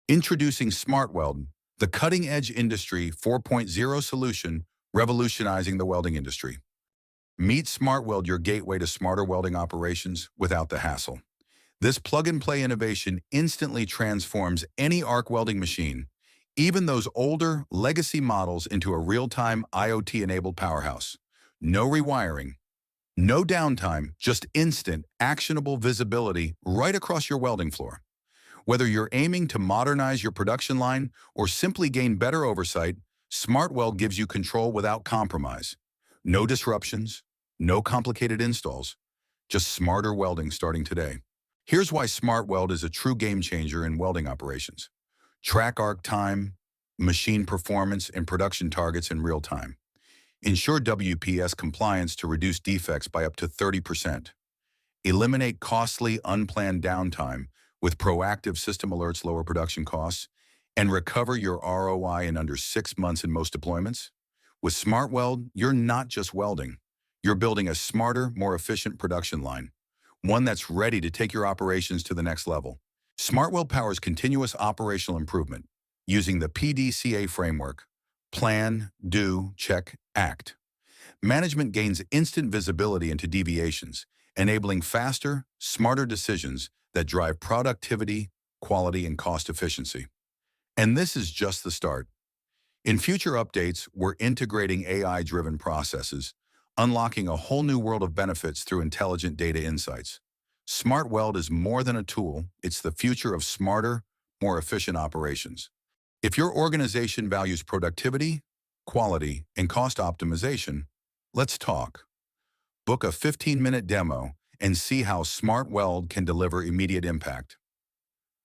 Introducing SmartWeld, the cutting-edge Industry 4.0 solution revolutionizing the welding industry. Meet SmartWeld, your gateway to smarter welding operations without the hassle. This plug-and-play innovation instantly transforms any arc welding machine, even those older legacy models, into a real-time IoT-enabled powerhouse. No rewiring, no downtime, just instant, actionable visibility right across your welding floor. Whether you're aiming to modernize your production line or simply gain better oversight, SmartWeld gives you control without compromise. No disruptions, no complicated installs, just smarter welding starting today. Here's why SmartWeld is a true game changer in welding operations. Track arc time, machine performance, and production targets in real time. Ensure WPS compliance to reduce defects by up to 30%. Eliminate costly, unplanned downtime with proactive system alerts, lower production costs, and recover your ROI in under 6 months in most deployments. With SmartWeld, you're not just welding. You're building a smarter, more efficient production line, one that's ready to take your operations to the next level. SmartWeld powers continuous operational improvement using the PDCA framework: plan, do, check, act. Management gains instant visibility into deviations, enabling faster, smarter decisions that drive productivity, quality, and cost efficiency. And this is just the start. In future updates, we're integrating AI-driven processes, unlocking a whole new world of benefits through intelligent data insights. SmartWeld is more than a tool, it's the future of smarter, more efficient operations. If your organization values productivity, quality, and cost optimization, let's talk. Book a 15-minute demo and see how SmartWeld can deliver immediate impact.